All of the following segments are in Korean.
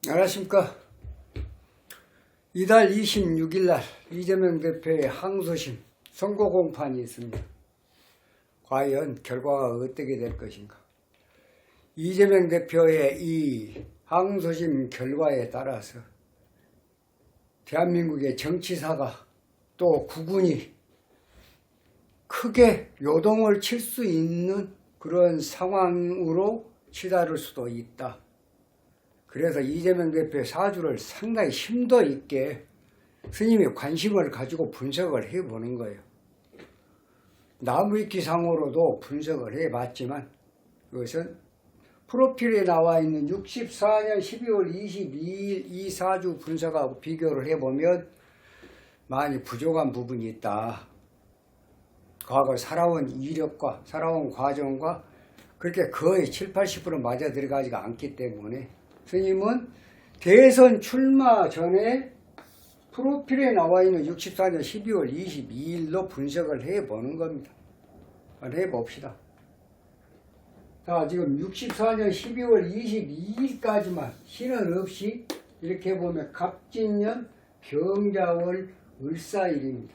안녕하십니까. 이달 26일 날 이재명 대표의 항소심 선고 공판이 있습니다. 과연 결과가 어떻게 될 것인가. 이재명 대표의 이 항소심 결과에 따라서 대한민국의 정치사가 또 국군이 크게 요동을 칠 수 있는 그런 상황으로 치달을 수도 있다. 그래서 이재명 대표의 사주를 상당히 심도 있게 스님이 관심을 가지고 분석을 해보는 거예요. 나무위키상으로도 분석을 해봤지만 그것은 프로필에 나와 있는 64년 12월 22일 이 사주 분석하고 비교를 해보면 많이 부족한 부분이 있다. 과거 살아온 이력과 살아온 과정과 그렇게 거의 7, 80% 맞아 들어가지가 않기 때문에 스님은 대선 출마 전에 프로필에 나와 있는 64년 12월 22일로 분석을 해보는 겁니다. 한번 해봅시다. 자, 지금 64년 12월 22일까지만 신은 없이 이렇게 보면 갑진년 병자월 을사일입니다.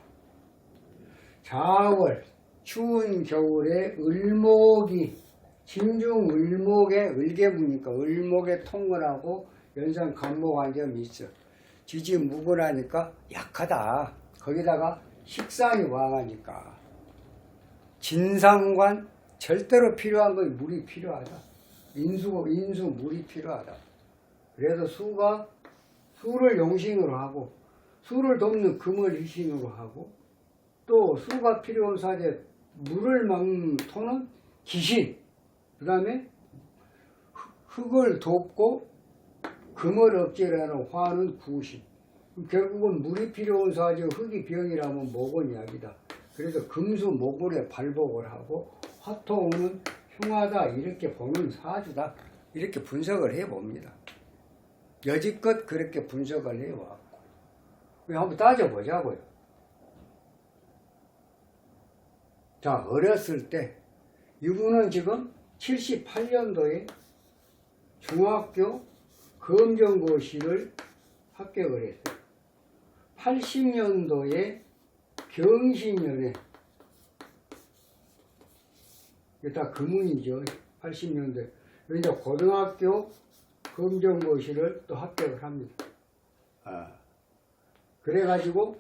자월 추운 겨울에 을목이 진중을목의 을개무니까 을목에 통근하고 연상 간목한 점이 있어. 지지무근하니까 약하다. 거기다가 식상이 왕하니까 진상관 절대로 필요한 건 물이 필요하다. 인수 물이 필요하다. 그래서 수를 용신으로 하고 수를 돕는 금을 희신으로 하고 또 수가 필요한 사제 물을 막는 토는 기신, 그 다음에 흙을 돕고 금을 억제하는 화는 구신. 결국은 물이 필요한 사제 흙이 병이라면 목은 약이다. 그래서 금수 목을에 발복을 하고 화토는 흉하다 이렇게 보는 사주다. 이렇게 분석을 해봅니다. 여지껏 그렇게 분석을 해왔고 한번 따져보자고요. 자, 어렸을 때 이분은 지금 78년도에 중학교 검정고시를 합격을 했어요. 80년도에 경신년에 이게 다 금운이죠. 80년대 이제 고등학교 검정고시를 또 합격을 합니다. 그래가지고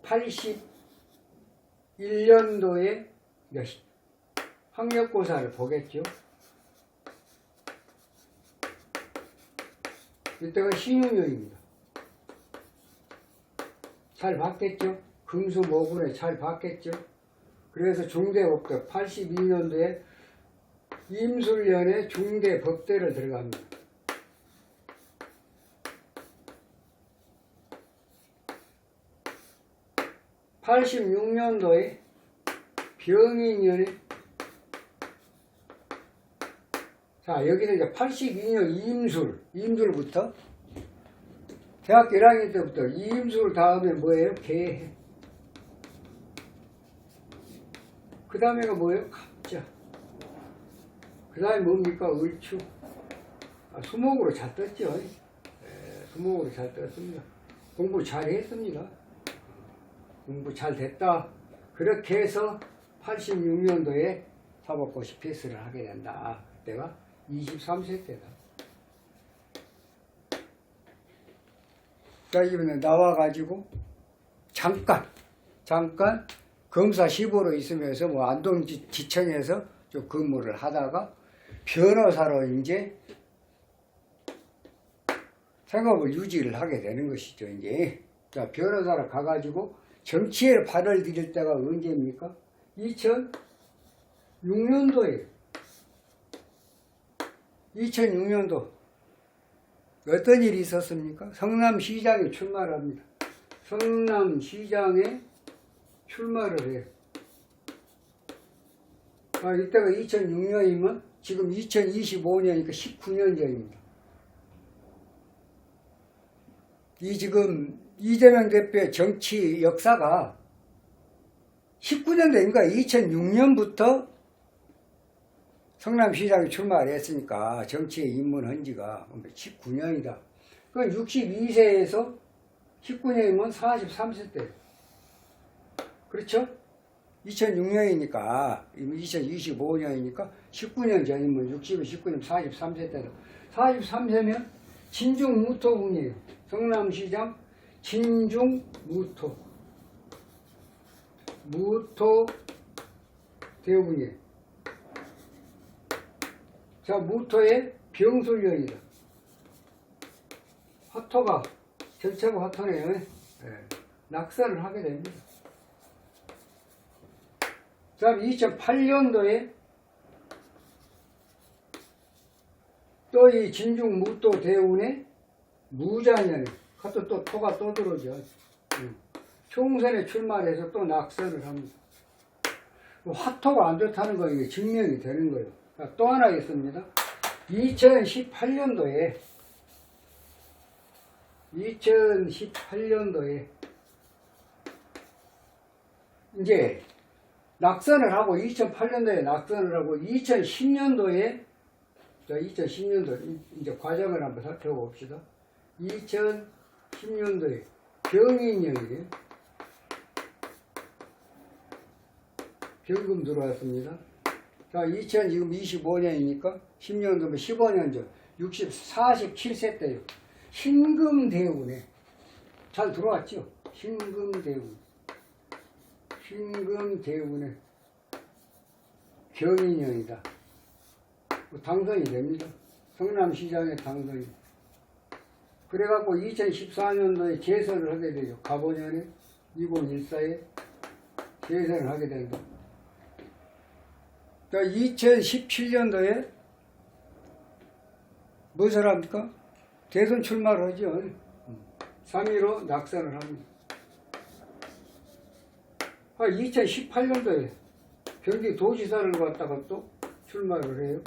81년도에 학력고사를 보겠죠. 이때가 신혼년입니다. 잘 봤겠죠. 금수목운에 잘 봤겠죠. 그래서 중대법대 82년도에 임술년에 중대법대를 들어갑니다. (86년도에) 병인년에 자, 여기는 이제 82년 임술부터 대학교 1학년 때부터 임술 다음에 뭐예요? 개해. 그 다음에가 뭐예요? 갑자. 그 다음에 뭡니까? 을추. 수목으로 잘 떴죠. 수목으로 잘 떴습니다. 공부 잘 했습니다. 공부 잘 됐다. 그렇게 해서 86년도에 사법고시 패스를 하게 된다. 그때가 23세 때다. 자, 이번에 나와가지고 잠깐 검사 시보로 있으면서 뭐 안동지청에서 좀 근무를 하다가 변호사로 이제 생업을 유지를 하게 되는 것이죠. 이제 자, 변호사로 가가지고 정치에 발을 들일 때가 언제입니까? 2006년도에 2006년도 어떤 일이 있었습니까? 성남시장에 출마를 합니다. 성남시장에 출마를 해요. 이때가 2006년이면 지금 2025년이니까 19년 전입니다. 이 지금 이재명 대표의 정치 역사가 19년도인가 2006년부터 성남시장에 출마를 했으니까 정치에 입문한 지가 19년이다. 그건 62세에서 19년이면 43세 때. 그렇죠? 2006년이니까, 2025년이니까 19년 전이면 60, 19년 43세 때다. 43세면 진중무토군이에요. 성남시장 진중무토. 무토 대군이에요. 자, 무토의 병술년이다. 화토가 전체가 화토네요. 네. 낙선을 하게 됩니다. 자, 2008년도에 또 이 진중 무토 대운의 무자년에 그것도 또 토가 또 들어오죠. 총선에 출마를 해서 또 낙선을 합니다. 화토가 안 좋다는 거 이게 증명이 되는 거예요. 또 하나 있습니다. 2018년도에 이제 낙선을 하고 2008년도에 낙선을 하고 2010년도 이제 과정을 한번 살펴봅시다. 2010년도에 병인년이에요. 병금 들어왔습니다. 자, 2025년이니까 10년도면 15년 전 47세 때요. 신금대운에 잘 들어왔죠? 신금대운에 경인년이다. 당선이 됩니다. 성남시장의 당선이. 그래갖고 2014년도에 재선을 하게 되죠. 갑오년에 2014에 재선을 하게 된다. 자, 2017년도에 무엇을 합니까? 대선 출마를 하죠. 3.15 낙선을 합니다. 2018년도에 경기도지사를 갖다가 또 출마를 해요.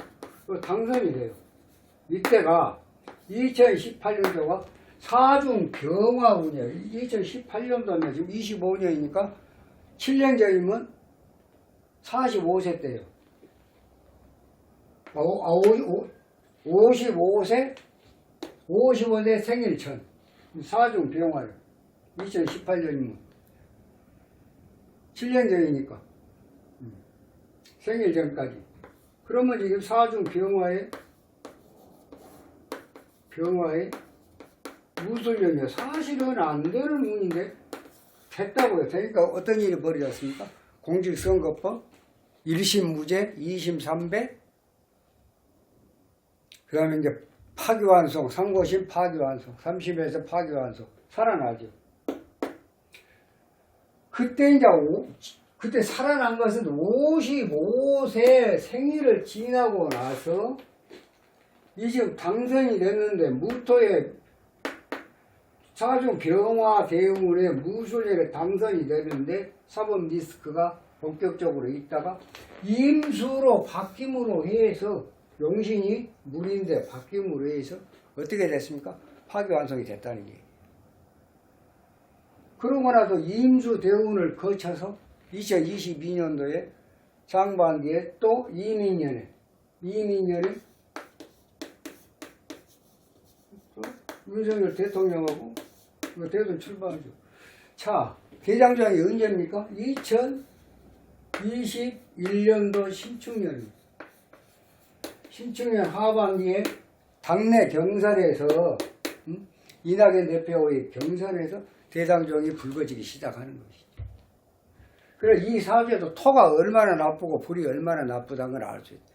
당선이 돼요. 이때가 2018년도가 사중병화운이에요. 2018년도면 지금 25년이니까 7년 전이면 45세 때예요. 55세 생일천 사중병화예요. 2018년이면 7년 전이니까 생일 전까지. 그러면 지금 사중병화의 무술년이요. 사실은 안 되는 운인데 됐다고요. 그러니까 어떤 일이 벌어졌습니까? 공직선거법 1심 무죄, 2심 3배, 그 다음에 이제 파기환송, 상고심 파기환송, 3심에서 파기환송, 살아나죠. 그때 살아난 것은 55세 생일을 지나고 나서 지금 당선이 됐는데 무토의 사중 병화 대운의 무술년에 당선이 되는데 사법 리스크가 본격적으로 있다가 임수로 바뀜으로 해서 용신이 물인데 바뀜으로 해서 어떻게 됐습니까? 파기환송이 됐다는 얘기예요. 그러고 나서 임수 대운을 거쳐서 2022년도에 상반기에 또 이민년에 윤석열 대통령하고 대선 출마하죠. 자, 대장정이 언제입니까? 2021년도 신축년입니다. 신축년 하반기에 당내 경선에서 이낙연 대표의 경선에서 대장정이 불거지기 시작하는 것이죠. 그래서 이 사주에도 토가 얼마나 나쁘고 불이 얼마나 나쁘다는 걸 알 수 있어요.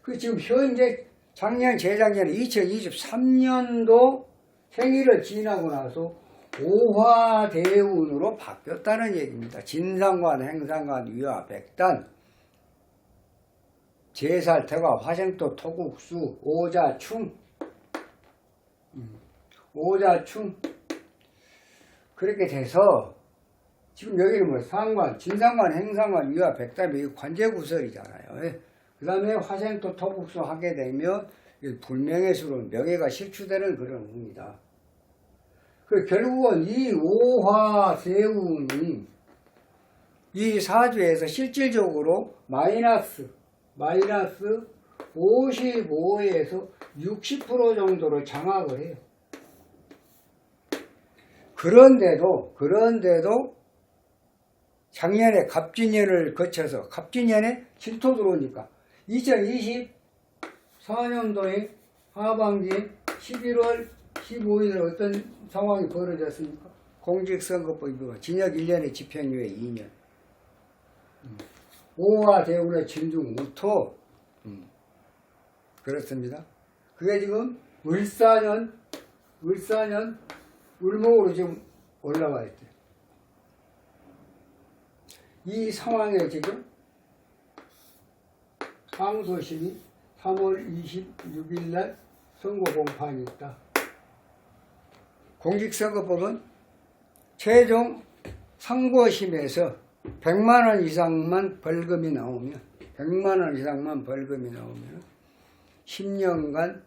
그 지금 현재 작년, 재작년 2023년도 생일을 지나고 나서 오화대운으로 바뀌었다는 얘기입니다. 진상관, 행상관, 위화, 백단, 제살태가, 화생토, 토국수, 오자충, 그렇게 돼서 지금 여기는 뭐 상관, 진상관, 행상관, 위화, 백단, 이게 관제구설이잖아요. 그 다음에 화생토, 토국수 하게 되면 불명예스러운 명예가 실추되는 그런 운이다. 결국은 이 오화세운이 이 사주에서 실질적으로 마이너스 55에서 60% 정도로 장악을 해요. 그런데도 작년에 갑진년을 거쳐서 갑진년에 질토 들어오니까 2024년도에 하반기에 11월 15일에 어떤 상황이 벌어졌습니까? 공직선거법 위반, 징역 1년에 집행유예 2년. 오화 대운의 진중 무토. 그렇습니다. 그게 지금 을사년 을목으로 지금 올라와 있대요. 이 상황에 지금 항소심이 3월 26일 날 선고 공판이 있다. 공직선거법은 최종 상고심에서 100만 원 이상만 벌금이 나오면 10년간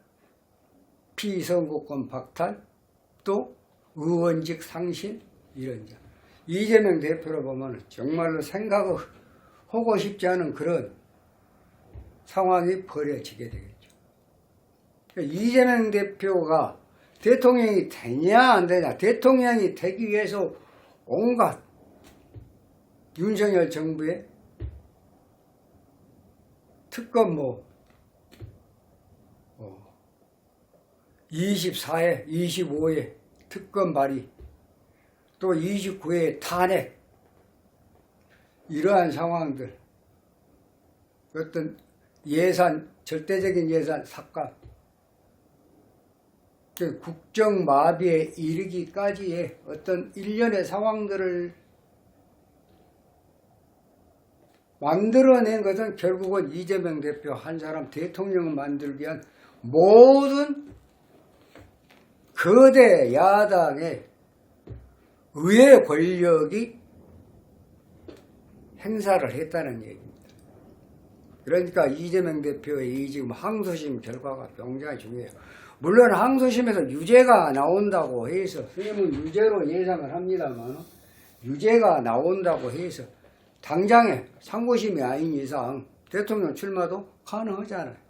피선거권 박탈, 또 의원직 상실, 이런 점. 이재명 대표로 보면 정말로 생각하고 싶지 않은 그런 상황이 벌어지게 되겠죠. 이재명 대표가 대통령이 되냐 안 되냐, 대통령이 되기 위해서 온갖 윤석열 정부의 특검 24회, 25회 특검 발의, 또 29회 탄핵, 이러한 상황들, 어떤 예산, 절대적인 예산 삭감, 국정 마비에 이르기까지의 어떤 일련의 상황들을 만들어낸 것은 결국은 이재명 대표 한 사람 대통령을 만들기 위한 모든 거대 야당의 의회 권력이 행사를 했다는 얘기입니다. 그러니까 이재명 대표의 이 지금 항소심 결과가 굉장히 중요해요. 물론 항소심에서 유죄가 나온다고 해서, 선생님은 유죄로 예상을 합니다만, 유죄가 나온다고 해서 당장에 상고심이 아닌 이상 대통령 출마도 가능하잖아요.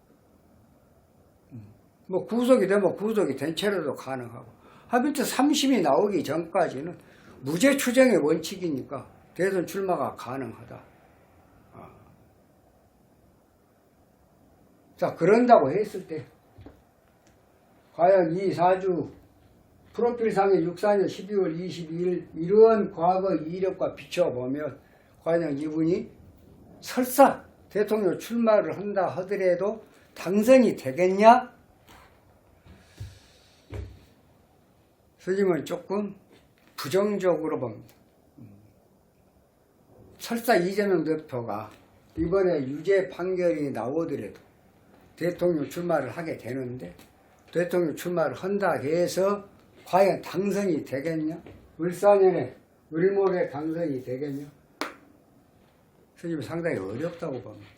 뭐 구속이 되면 구속이 된 채로도 가능하고, 하필 3심이 나오기 전까지는 무죄 추정의 원칙이니까 대선 출마가 가능하다. 자, 그런다고 했을 때 과연 이 사주 프로필상의 64년 12월 22일 이러한 과거 이력과 비춰보면 과연 이분이 설사 대통령 출마를 한다 하더라도 당선이 되겠냐? 선생님은 조금 부정적으로 봅니다. 설사 이재명 대표가 이번에 유죄 판결이 나오더라도 대통령 출마를 하게 되는데, 대통령 출마를 한다 해서 과연 당선이 되겠냐? 을사년에 을목에 당선이 되겠냐? 선생님은 상당히 어렵다고 봅니다.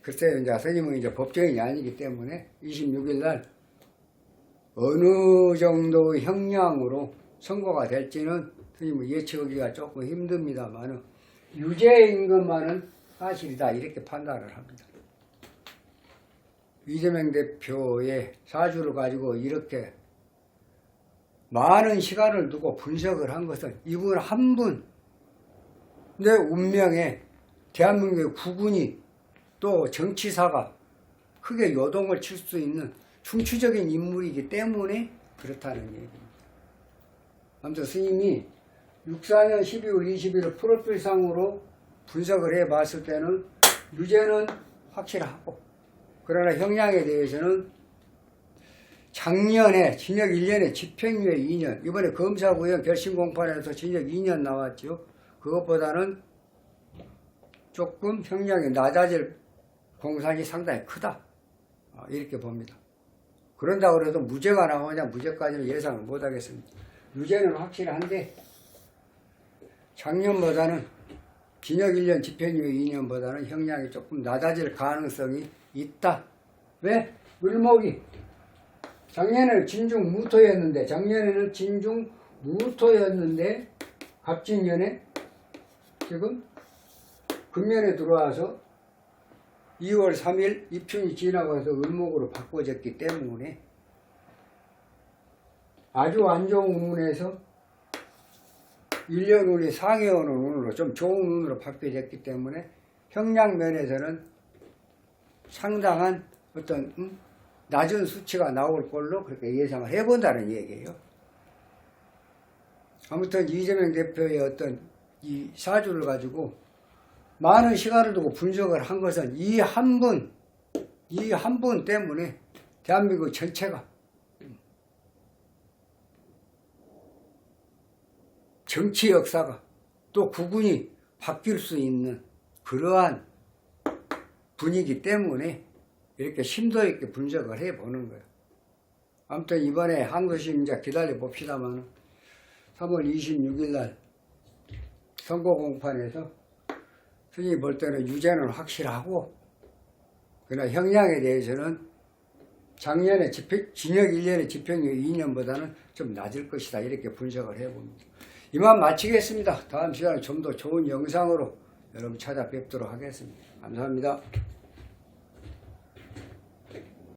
글쎄요, 이제 선생님은 이제 법정이 아니기 때문에 26일 날 어느 정도 형량으로 선고가 될지는 선생님은 예측하기가 조금 힘듭니다만, 유죄인 것만은 사실이다, 이렇게 판단을 합니다. 이재명 대표의 사주를 가지고 이렇게 많은 시간을 두고 분석을 한 것은 이분 한 분의 운명에 대한민국의 국군이 또 정치사가 크게 요동을 칠 수 있는 중추적인 인물이기 때문에 그렇다는 얘기입니다. 아무튼 스님이 64년 12월 20일 프로필상으로 분석을 해봤을 때는 유죄는 확실하고, 그러나 형량에 대해서는 작년에 징역 1년에 집행유예 2년, 이번에 검사구형 결심공판에서 징역 2년 나왔죠. 그것보다는 조금 형량이 낮아질 공산이 상당히 크다, 이렇게 봅니다. 그런다고 해도 무죄가 나오냐, 무죄까지는 예상을 못하겠습니다. 유죄는 확실한데 작년보다는 징역 1년 집행유예 2년보다는 형량이 조금 낮아질 가능성이 있다. 왜? 을목이 작년에는 진중무토였는데, 갑진년에 지금 금년에 들어와서 2월 3일 입춘이 지나고 해서 을목으로 바꿔졌기 때문에 아주 안 좋은 운에서 1년 운이 상해오는 운으로 좀 좋은 운으로 바뀌어졌기 때문에 형량면에서는 상당한 어떤 낮은 수치가 나올 걸로 그렇게 예상을 해본다는 얘기예요. 아무튼 이재명 대표의 어떤 이 사주를 가지고 많은 시간을 두고 분석을 한 것은 이 한 분 때문에 대한민국 전체가 정치 역사가 또 국운이 바뀔 수 있는 그러한 분위기 때문에 이렇게 심도 있게 분석을 해보는 거예요. 아무튼 이번에 항소심 이제 기다려 봅시다만 3월 26일 날 선고 공판에서 스님이 볼 때는 유죄는 확실하고 그러나 형량에 대해서는 작년에 징역 1년에 집행유예 2년보다는 좀 낮을 것이다 이렇게 분석을 해봅니다. 이만 마치겠습니다. 다음 시간에 좀 더 좋은 영상으로 여러분 찾아뵙도록 하겠습니다. 감사합니다.